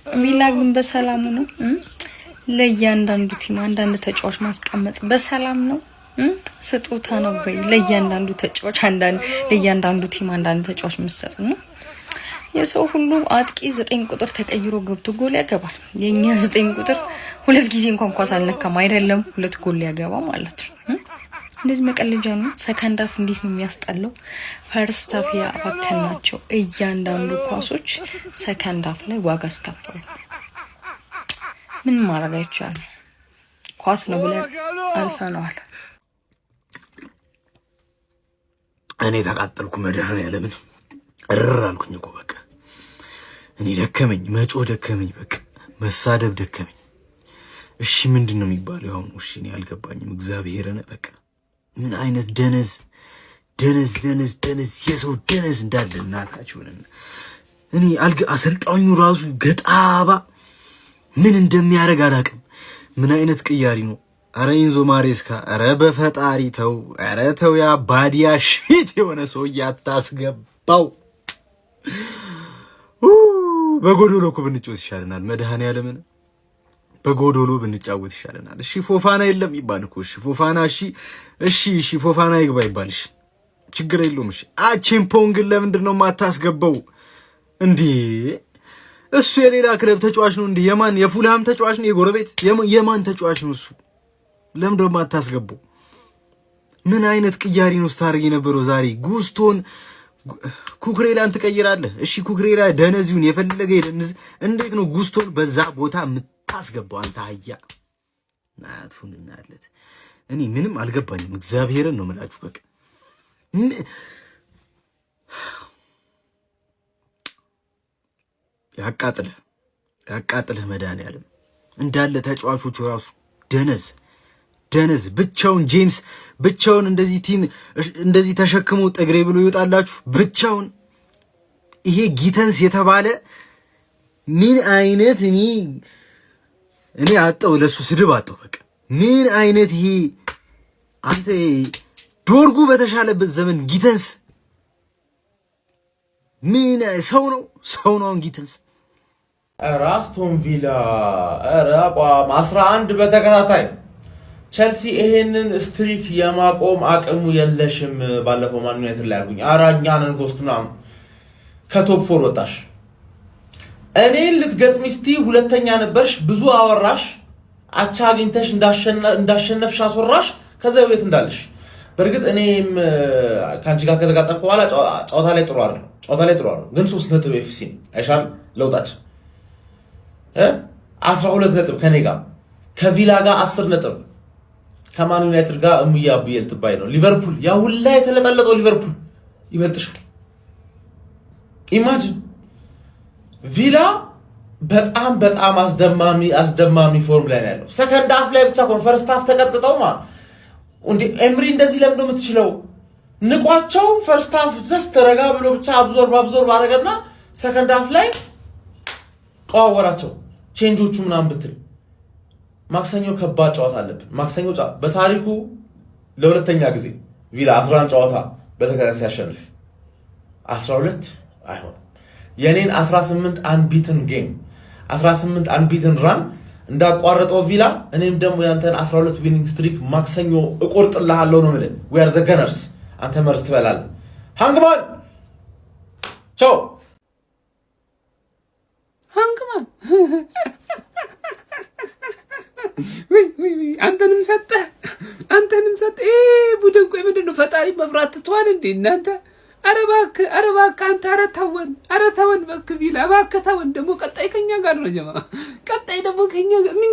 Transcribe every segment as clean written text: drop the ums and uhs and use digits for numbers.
ቪላ ግን በሰላም ነው። ለእያንዳንዱ ቲም አንዳንድ ተጫዋች ማስቀመጥ በሰላም ነው። ስጦታ ነው ወይ? ለእያንዳንዱ ተጫዋች ለእያንዳንዱ ቲም አንዳንድ ተጫዋች መስጠት ነው። የሰው ሁሉ አጥቂ 9 ቁጥር ተቀይሮ ገብቶ ጎል ያገባል። የኛ 9 ቁጥር ሁለት ጊዜ እንኳን ኳስ አልነካም አይደለም 2 ጎል ያገባ ማለት ነው። እንደዚህ መቀለጃ ነው። ሰከንድ አፍ እንዴት ነው የሚያስጠላው? ፈርስት አፍ ያባከናቸው እያንዳንዱ ኳሶች ሰከንድ አፍ ላይ ዋጋ አስከፈሉ። ምን ማድረግ አይቻልም። ኳስ ነው ብለን አልፈነዋል። እኔ ተቃጠልኩ። መድኃኒዓለምን እራልኩኝ እኮ በቃ እኔ ደከመኝ፣ መጮ ደከመኝ፣ በቃ መሳደብ ደከመኝ። እሺ ምንድን ነው የሚባለው አሁን? እሺ እኔ አልገባኝም። እግዚአብሔርን በቃ ምን አይነት ደነዝ የሰው ደነዝ እንዳለ እናታችሁን። እኔ አሰልጣኙ ራሱ ገጣባ ምን እንደሚያደርግ አላውቅም። ምን አይነት ቅያሪ ነው? አረ ኢንዞ ማሬስካ፣ አረ በፈጣሪ ተው፣ አረ ተው። ያ ባዲያ ሽት የሆነ ሰው ያታስገባው። በጎዶሎ እኮ ብንጫወት ይሻለናል። መድኃኒዓለምን በጎዶሎ ብንጫወት ይሻለናል። እሺ ፎፋና የለም ይባል እኮ እሺ ፎፋና እሺ ፎፋና ይግባ ይባልሽ ችግር የለውም። እሺ አቺምፖን ግን ለምንድን ነው የማታስገባው እንዴ? እሱ የሌላ ክለብ ተጫዋች ነው እንዴ? የማን የፉልሃም ተጫዋች ነው? የጎረቤት የማን ተጫዋች ነው እሱ? ለምንድን ነው የማታስገባው? ምን አይነት ቅያሪ ነው ስታርግ የነበረው ዛሬ? ጉስቶን ኩክሬላን ትቀይራለህ? እሺ ኩክሬላ ደነዚውን የፈለገ ይደንዝ። እንዴት ነው ጉስቶን በዛ ቦታ የምታስገባው? አንተ አህያ ናቱን እናለት። እኔ ምንም አልገባኝም። እግዚአብሔርን ነው የምላችሁ። በቃ ያቃጥልህ መድኃኒዓለም። እንዳለ ተጫዋቾቹ ራሱ ደነዝ ብቻውን ጄምስ ብቻውን እንደዚህ ቲም እንደዚህ ተሸክሞ ጠግሬ ብሎ ይወጣላችሁ ብቻውን። ይሄ ጊተንስ የተባለ ምን አይነት እኔ አጣው፣ ለሱ ስድብ አጣው። በቃ ምን አይነት ይሄ አንተ ዶርጉ በተሻለበት ዘመን ጊተንስ ምን ሰው ነው አሁን ጊተንስ። አስቶን ቪላ አቋም 11 በተከታታይ ቸልሲ ይሄንን ስትሪክ የማቆም አቅሙ የለሽም። ባለፈው ማን ዩናይትድ ላይ አርጉኝ አራኛንን ጎስቱና ከቶፕ 4 ወጣሽ። እኔ ልትገጥሚ እስቲ ሁለተኛ ነበርሽ፣ ብዙ አወራሽ፣ አቻ አግኝተሽ እንዳሸነፍሽ አስወራሽ። ከዛ የት እንዳለሽ በርግጥ እኔም ካንቺ ጋር ከተጋጠምኩ በኋላ ጨዋታ ላይ ጥሩ አይደለም፣ ግን 3 ነጥብ ኤፍሲ አይሻል ለውጣች 12 ነጥብ ከኔ ጋር ከቪላ ጋር 10 ነጥብ ከማን ዩናይትድ ጋር እሙያ ቡየል ትባይ ነው። ሊቨርፑል ያ ሁላ የተለጠለጠው ሊቨርፑል ይበልጥሻል። ኢማጂን ቪላ በጣም አስደማሚ ፎርም ላይ ያለው ሰከንድ አፍ ላይ ብቻ ፈርስት አፍ ተቀጥቅጠው እንዴ ኤምሪ እንደዚህ ለምዶ የምትችለው ንቋቸው። ፈርስት አፍ ዘስ ተረጋ ብሎ ብቻ አብዞርብ አደረገና ሰከንድ አፍ ላይ ቀዋወራቸው ቼንጆቹ ምናምን ብትል። ማክሰኞ ከባድ ጨዋታ አለብን። ማክሰኞ በታሪኩ ለሁለተኛ ጊዜ ቪላ 11 ጨዋታ በተከታታይ ሲያሸንፍ 12 አይሆንም። የኔን 18 አንቢትን ጌም 18 አንቢትን ራን እንዳቋረጠው ቪላ እኔም ደግሞ ያንተን 12 ዊኒንግ ስትሪክ ማክሰኞ እቆርጥልሃለሁ ነው ማለት። we are the gunners። አንተ መርዝ ትበላለህ። ሃንግማን ቻው ሃንግማን። አንተንም ሰጠ ቡድን። ቆይ ምንድን ነው ፈጣሪ መብራት ትቷል እንዴ እናንተ? ኧረ እባክህ አንተ ኧረ ተወን እባክህ ቪላ እባክህ ተወን። ደግሞ ቀጣይ ከኛ ጋር ነው ጀማ። ቀጣይ ደግሞ ከኛ ጋር ምን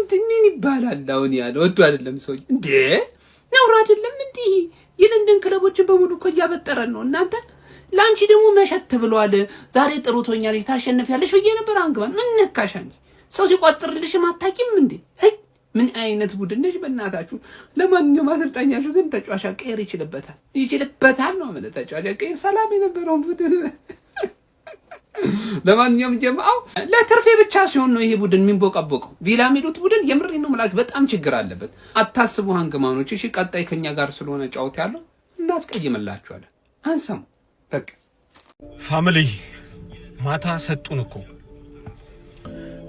ይባላል አሁን? ያለ ወዱ አይደለም ሰው እንዴ ነውር አይደለም እንዴ? የለንደን ክለቦችን በሙሉ እኮ እያበጠረን ነው እናንተ። ላንቺ ደግሞ መሸት ብሏል። ዛሬ ጥሩቶኛለሽ ታሸንፊያለሽ ብዬ ነበር። አንግባን ምን ነካሻል? ሰው ሲቋጥርልሽ ማታቂም እንዴ? ምን አይነት ቡድን ነሽ በእናታችሁ? ለማንኛውም አሰልጣኛችሁ ግን ተጫዋች ቀየር ይችልበታል ነው ማለት ተጫዋች ቀየር ሰላም የነበረው ቡድን። ለማንኛውም ጀማው ለትርፌ ብቻ ሲሆን ነው ይሄ ቡድን የሚንቦቀቦቀው። ቪላ ሚሉት ቡድን የምሬ ነው ማለት በጣም ችግር አለበት። አታስቡ ሃንግማኖች። እሺ ቀጣይ ከኛ ጋር ስለሆነ ጫውት ያለው እናስቀይምላችኋለን። አንሰሙ በቃ ፋሚሊ ማታ ሰጡን እኮ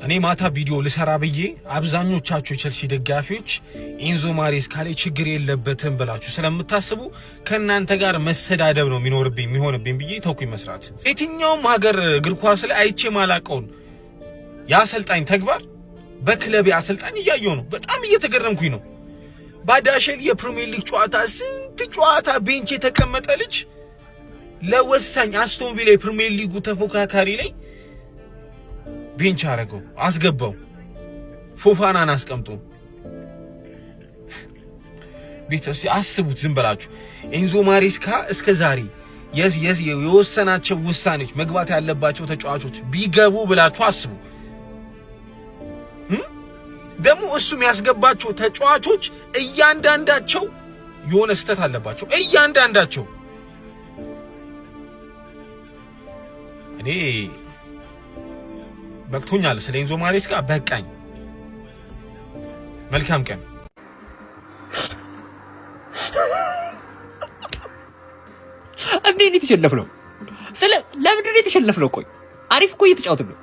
እኔ ማታ ቪዲዮ ልሰራ ብዬ አብዛኞቻችሁ ቸልሲ ደጋፊዎች ኢንዞ ማሬስካ ላይ ችግር የለበትም ብላችሁ ስለምታስቡ ከናንተ ጋር መሰዳደብ ነው የሚሆንብኝ ብዬ ተውኩኝ መስራት። የትኛውም ሀገር እግር ኳስ ላይ አይቼ ማላቀውን የአሰልጣኝ ተግባር በክለብ አሰልጣኝ እያየሁ ነው። በጣም እየተገረምኩኝ ነው። ባዳሸል የፕሪሚየር ሊግ ጨዋታ ስንት ጨዋታ ቤንች የተቀመጠ ልጅ ለወሳኝ አስቶን ቪላ የፕሪሚየር ሊጉ ተፎካካሪ ላይ ቤንች አረገው አስገባው። ፎፋናን አስቀምጦ ቤተሰብ አስቡት ዝም ብላችሁ ኤንዞ ማሬስካ እስከዛሬ የወሰናቸው ውሳኔዎች መግባት ያለባቸው ተጫዋቾች ቢገቡ ብላችሁ አስቡ። ደግሞ እሱ የሚያስገባቸው ተጫዋቾች እያንዳንዳቸው የሆነ ስህተት አለባቸው። እያንዳንዳቸው እኔ በቅቶኛል ስለ ኤንዞ ማሬስካ በቃኝ። መልካም ቀን። እንዴት የተሸነፍነው? ለምንድን ነው የተሸነፍነው? ቆይ አሪፍ እኮ እየተጫወትን ነው።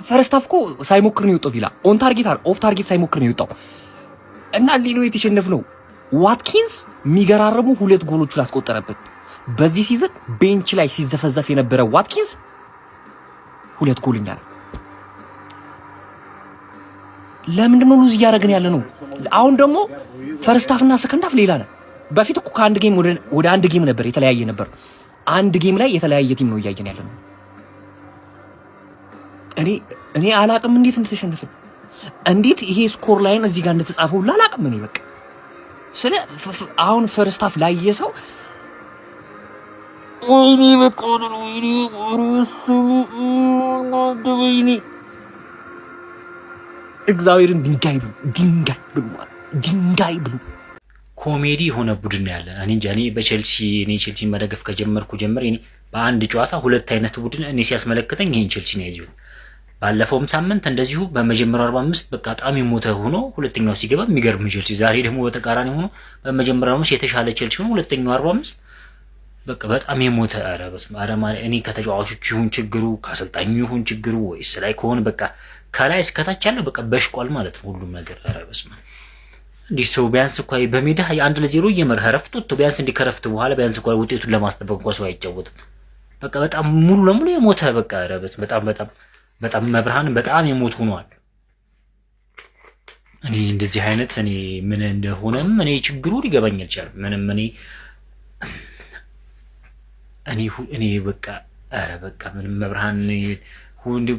ፈርስት ሃፍ እኮ ሳይሞክር ነው የወጣው ቪላ። ኦን ታርጌት ኦፍ ታርጌት ሳይሞክር ነው የወጣው እና ሌሎ የተሸነፍነው። ዋትኪንስ የሚገራረሙ 2 ጎሎችን አስቆጠረብን። በዚህ ሲዝን ቤንች ላይ ሲዘፈዘፍ የነበረ ዋትኪንስ 2 ጎልኛ ነው። ለምንድን ነው ሉዝ እያደረግን ያለ ነው? አሁን ደግሞ ፈርስት ሃፍ እና ሰከንድ ሃፍ ሌላ ነው። በፊት እኮ ከአንድ ጌም ወደ አንድ ጌም ነበር የተለያየ ነበር። አንድ ጌም ላይ የተለያየ ቲም ነው እያየን ያለ ነው። እኔ አላቅም እንዴት እንደተሸነፈ፣ እንዴት ይሄ ስኮር ላይን እዚህ ጋር እንደተጻፈው አላቅም። እኔ በቃ ስለ አሁን ፈርስት ሃፍ ላይ የሰው ወይኔ በቃ ነው ወይኔ እግዚአብሔርን ድንጋይ ብሉ ኮሜዲ የሆነ ቡድን ያለ እኔ እንጃ። እኔ ቼልሲ መደገፍ ከጀመርኩ ጀምር እኔ በአንድ ጨዋታ 2 አይነት ቡድን እኔ ሲያስመለክተኝ ይሄን ቼልሲ ነው ያየው። ባለፈውም ሳምንት እንደዚሁ በመጀመሪያው 45 በቃ በጣም የሞተ ሆኖ ሁለተኛው ሲገባ የሚገርም ቼልሲ፣ ዛሬ ደግሞ በተቃራኒ ሆኖ በመጀመሪያው 45 የተሻለ ቼልሲ ሆኖ ሁለተኛው 45 በቃ በጣም የሞተ ኧረ በስመ አብ ማለት እኔ ከተጫዋቾቹ ይሁን ችግሩ ከአሰልጣኙ ይሁን ችግሩ ወይስ ላይ ከሆነ በቃ ከላይ እስከታች ያለው በቃ በሽቋል ማለት ነው ሁሉም ነገር። ኧረ በስመ አብ እንዲህ ሰው ቢያንስ እንኳን በሜዳ 1-0 እየመረህ ረፍት ወጥቶ ቢያንስ እንዲከረፍት በኋላ ቢያንስ እንኳን ውጤቱን ለማስጠበቅ እንኳን ሰው አይጫወትም። በቃ በጣም ሙሉ ለሙሉ የሞተ በቃ ኧረ በጣም መብርሃን በጣም የሞት ሆኗል። እኔ እንደዚህ አይነት እኔ ምን እንደሆነም እኔ ችግሩ ሊገባኝ አልቻለም። ምንም እኔ በቃ ኧረ በቃ ምንም መብርሃን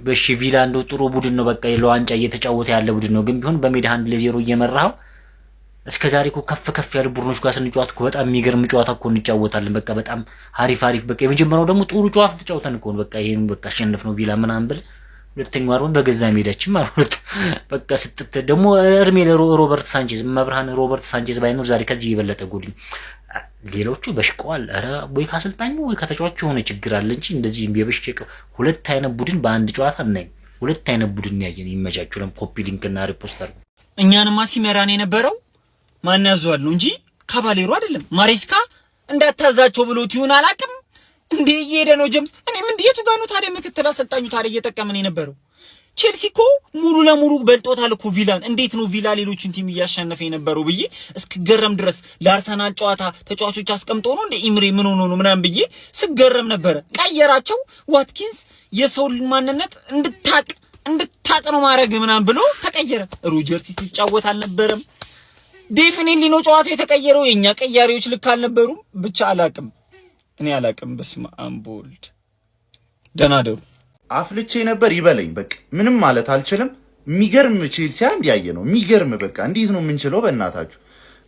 በሺ ቪላ እንደው ጥሩ ቡድን ነው በቃ ለዋንጫ እየተጫወተ ያለ ቡድን ነው። ግን ቢሆን በሜዳ 1-0 እየመራው እስከዛሬ እኮ ከፍ ያሉ ቡድኖች ጋር ስንጫወት እኮ በጣም የሚገርም ጨዋታ እኮ እንጫወታለን። በቃ በጣም አሪፍ በቃ የመጀመሪያው ደግሞ ጥሩ ጨዋታ ተጫውተን እኮ በቃ ይሄን በቃ አሸነፍ ነው ቪላ ምናምን ብል ሁለተኛው አርበን በገዛ ሜዳችን ማለት በቃ ስትት ደግሞ እርሜ ሮበርት ሳንቼዝ መብርሃን ሮበርት ሳንቼዝ ባይኖር ዛሬ ከዚህ የበለጠ ጎል ሌሎቹ በሽቀዋል። ኧረ ወይ ካሰልጣኙ ወይ ከተጫዋቹ የሆነ ችግር አለ እንጂ እንደዚህ የበሽቀ 2 አይነት ቡድን በአንድ ጨዋታ እናይ። 2 አይነት ቡድን ያየን ይመቻችሁ። ለም ኮፒ ሊንክ እና ሪፖስት አድርጉ። እኛንማ ሲመራን የነበረው ማን ያዘዋል ነው እንጂ ካባሌሮ አይደለም። ማሬስካ እንዳታዛቸው ብሎት ይሁን አላቅም እንዴ እየሄደ ነው ጀምስ። እኔም እንዴቱ ጋር ነው ታዲያ ምክትል አሰልጣኙ ታዲያ እየጠቀመን የነበረው? ቼልሲ እኮ ሙሉ ለሙሉ በልጦታል እኮ ቪላን። እንዴት ነው ቪላ ሌሎችን ቲም እያሸነፈ የነበረው ብዬ እስክገረም ድረስ ለአርሰናል ጨዋታ ተጫዋቾች አስቀምጦ ነው እንደ ኢምሪ ምን ሆኖ ነው ምናምን ብዬ ስገረም ነበረ። ቀየራቸው። ዋትኪንስ የሰው ማንነት እንድታቅ ነው ማድረግ ምናምን ብሎ ተቀየረ። ሮጀርስ ሲጫወት አልነበረም። ዴፊኒትሊ ነው ጨዋታው የተቀየረው። የኛ ቀያሪዎች ልክ አልነበሩም። ብቻ እኔ አላቅም። በስመ አብ ወልድ ደናደሩ አፍልቼ ነበር ይበለኝ። በቃ ምንም ማለት አልችልም። የሚገርም ቼልሲ አንድ ያየ ነው የሚገርም። በቃ እንዴት ነው የምንችለው? በእናታችሁ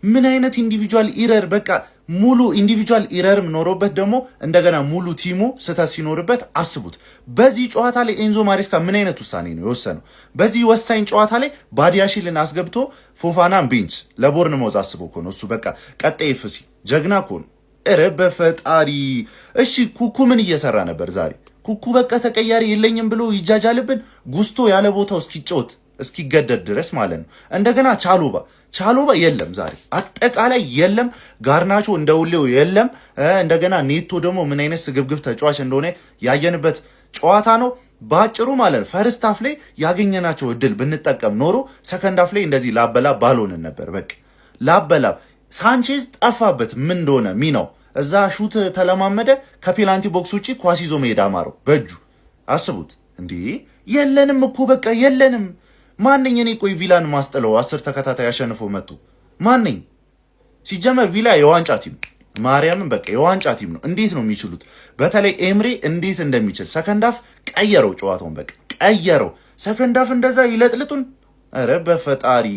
ምን አይነት ኢንዲቪጁዋል ኢረር! በቃ ሙሉ ኢንዲቪጁዋል ኢረርም ኖሮበት ደግሞ እንደገና ሙሉ ቲሙ ስህተት ሲኖርበት አስቡት። በዚህ ጨዋታ ላይ ኤንዞ ማሬስካ ምን አይነት ውሳኔ ነው የወሰነው? በዚህ ወሳኝ ጨዋታ ላይ ባዲያሺልን አስገብቶ ፎፋናን ቤንች ለቦርንማውዝ አስቦ እኮ ነው እሱ። በቃ ቀጣይ ፍሲ ጀግና እኮ ነው። ኧረ በፈጣሪ እሺ። ኩኩ ምን እየሰራ ነበር ዛሬ? ኩኩ በቃ ተቀያሪ የለኝም ብሎ ይጃጃልብን ጉስቶ ያለ ቦታው እስኪጮት እስኪገደድ ድረስ ማለት ነው። እንደገና ቻሎባ የለም ዛሬ አጠቃላይ የለም። ጋርናቾ እንደውሌው የለም። እንደገና ኔቶ ደግሞ ምን አይነት ስግብግብ ተጫዋች እንደሆነ ያየንበት ጨዋታ ነው። ባጭሩ ማለት ፈርስት ሃፍ ላይ ያገኘናቸው እድል ብንጠቀም ኖሮ ሰከንድ ሃፍ ላይ እንደዚህ ላበላ ባልሆነን ነበር። በቃ ላበላ ሳንቼዝ ጠፋበት ምን እንደሆነ ሚናው እዛ ሹት ተለማመደ። ከፔናልቲ ቦክስ ውጪ ኳስ ይዞ መሄድ አማረው በእጁ። አስቡት እንዴ! የለንም እኮ በቃ የለንም። ማንኝ እኔ ቆይ ቪላን ማስጠለው 10 ተከታታይ ያሸንፎ መጡ ማንኝ? ሲጀመር ቪላ የዋንጫ ቲም ማርያምን በቃ የዋንጫ ቲም ነው። እንዴት ነው የሚችሉት? በተለይ ኤምሬ እንዴት እንደሚችል ሰከንድ ሃፍ ቀየረው ጨዋታውን። በቃ ቀየረው። ሰከንድ ሃፍ እንደዛ ይለጥልጡን። አረ በፈጣሪ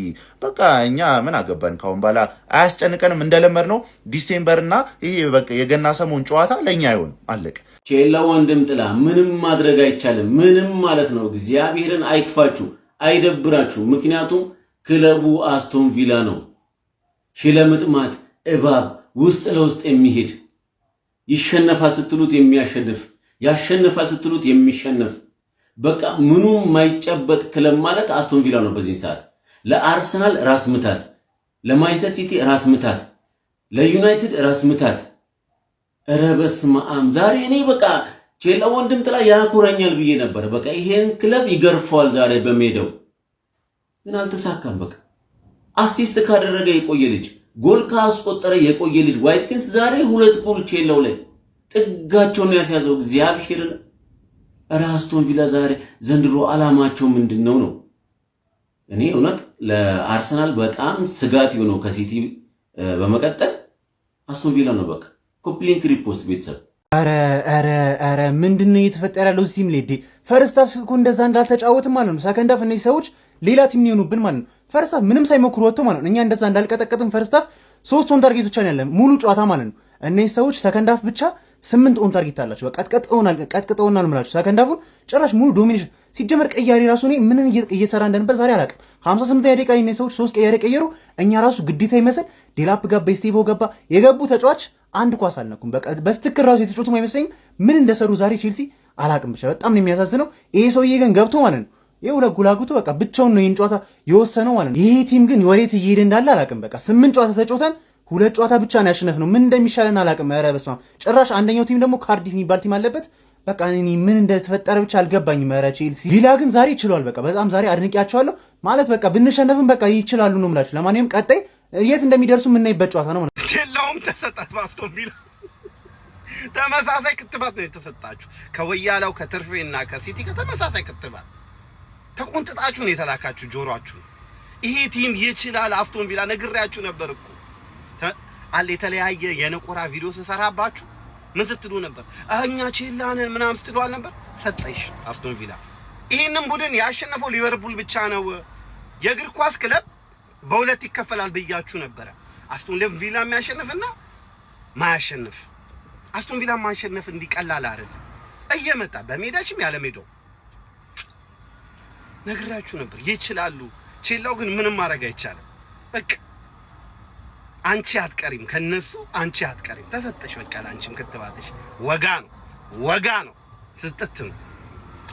በቃ እኛ ምን አገባን? ካሁን በኋላ አያስጨንቀንም። እንደለመድነው ዲሴምበርና ይሄ በቃ የገና ሰሞን ጨዋታ ለኛ አይሆን አለቀ። ቼላ ወንድም ጥላ ምንም ማድረግ አይቻልም። ምንም ማለት ነው። እግዚአብሔርን አይክፋችሁ፣ አይደብራችሁ። ምክንያቱም ክለቡ አስቶን ቪላ ነው። ሽለምጥማጥ እባብ ውስጥ ለውስጥ የሚሄድ ይሸነፋል ስትሉት የሚያሸንፍ ያሸንፋል ስትሉት የሚሸነፍ በቃ ምኑ ማይጨበጥ ክለብ ማለት አስቶን ቪላ ነው። በዚህ ሰዓት ለአርሰናል ራስ ምታት፣ ለማንቸስተር ሲቲ ራስ ምታት፣ ለዩናይትድ ራስ ምታት። ኧረ በስመ አብ! ዛሬ እኔ በቃ ቼላ ወንድም ጥላ ያኩረኛል ብዬ ነበር። በቃ ይሄን ክለብ ይገርፈዋል ዛሬ በሜዳው፣ ግን አልተሳካም። በቃ አሲስት ካደረገ የቆየ ልጅ ጎል ካስቆጠረ የቆየ ልጅ ዋይትኪንስ ዛሬ 2 ጎል ቼላው ላይ ጥጋቸውን ያስያዘው እግዚአብሔርን። ኧረ አስቶን ቪላ ዛሬ ዘንድሮ አላማቸው ምንድነው ነው? እኔ እውነት ለአርሰናል በጣም ስጋት የሆነው ከሲቲ በመቀጠል አስቶን ቪላ ነው። በቃ ኮፕሊንክ ሪፖስት ቤተሰብ ኧረ ምንድነው እየተፈጠረ ያለው እዚህ ቲም ላይ? ፈርስት ሃፍ እኮ እንደዛ እንዳልተጫወትም ማለት ነው። ሰከንድ ሃፍ እነዚህ ሰዎች ሌላ ቲም ነው የሆኑብን ማለት ነው። ፈርስት ሃፍ ምንም ሳይሞክሩ ወጥቶ ማለት ነው። እኛ እንደዛ እንዳልቀጠቀጥን ፈርስት ሃፍ 3 ኦን ታርጌት ብቻ ነው ያለን ሙሉ ጨዋታ ማለት ነው። እነዚህ ሰዎች ሰከንድ ሃፍ ብቻ 8 ኦን ታርጌት አላቸው። በቃ ቀጥቀጠውናል ማለት ሰከንድ ሃፉን ጭራሽ ሙሉ ዶሚኔሽን። ሲጀመር ቀያሪ ራሱ እኔ ምንም እየሰራ እንደነበር ዛሬ አላውቅም። 58 ደቂቃ ላይ እነዚህ ሰዎች 3 ቀያሪ ቀየሩ። እኛ ራሱ ግዴታ ይመስል ዴላፕ ገባ፣ ስቴቮ ገባ። የገቡ ተጫዋች አንድ ኳስ አልነኩም። በቃ በስትክክል ራሱ የተጫወቱም አይመስለኝም። ምን እንደሰሩ ዛሬ ቼልሲ አላውቅም። ብቻ በጣም ነው የሚያሳዝነው። ይሄ ሰውዬ ግን ገብቶ ማለት ነው ይሄ ሁለት ጎል አግብቶ በቃ ብቻውን ነው ይሄን ጨዋታ የወሰነው ማለት ነው። ይሄ ቲም ግን ወዴት እየሄደ እንዳለ አላውቅም። በቃ 8 ጨዋታ ተጫውተን 2 ጨዋታ ብቻ ነው ያሸነፍነው። ምን እንደሚሻለን አላውቅም። ኧረ በስመ አብ! ጭራሽ አንደኛው ቲም ደግሞ ካርዲፍ የሚባል ቲም አለበት። በቃ እኔ ምን እንደተፈጠረ ብቻ አልገባኝም። ኧረ ቼልሲ ቪላ ግን ዛሬ ይችላል። በቃ በጣም ዛሬ አድንቂያቸዋለሁ ማለት በቃ ብንሸነፍም በቃ ይችላሉ ነው የምላችሁ። ለማንኛውም ቀጣይ የት እንደሚደርሱ የምናይበት ጨዋታ ነው። ቼላውም ተሰጣት በአስቶን ቪላ ተመሳሳይ ክትባት ነው የተሰጣችሁ። ከወያላው ከትርፌና ከሲቲ ከተመሳሳይ ክትባት ተቆንጥጣችሁ ነው የተላካችሁ ጆሮአችሁ። ይሄ ቲም ይችላል አስቶን ቪላ ነግሬያችሁ ነበር እኮ አለ። የተለያየ የነቆራ ቪዲዮ ስሰራባችሁ ምን ስትሉ ነበር? እኛ ቼላንን ምናምን ስትሉ አልነበር? ሰጠሽ አስቶን ቪላ። ይሄንን ቡድን ያሸነፈው ሊቨርፑል ብቻ ነው። የእግር ኳስ ክለብ በሁለት ይከፈላል ብያችሁ ነበረ። አስቶን ቪላ የሚያሸንፍና ማያሸንፍ። አስቶን ቪላ ማሸነፍ እንዲቀላል አይደል? እየመጣ በሜዳችም ያለ ሜዳው ነግራችሁ ነበር። ይችላሉ። ቼላው ግን ምንም ማድረግ አይቻልም። በቃ አንቺ አትቀሪም ከነሱ፣ አንቺ አትቀሪም። ተሰጠሽ በቃ አንቺም ክትባትሽ ወጋ ነው ስጥት ነው።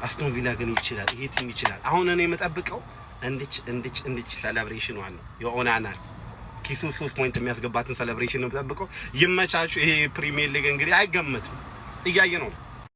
አስቶን ቪላ ግን ይችላል። ይሄ ቲም ይችላል። አሁን እኔ የምጠብቀው እንድች ሴሌብሬሽን ነው የኦናና ኪሱ 3 ፖይንት የሚያስገባትን ሴሌብሬሽን ነው የምጠብቀው። ይመቻችሁ። ይሄ ፕሪሚየር ሊግ እንግዲህ አይገመትም፣ እያየ ነው።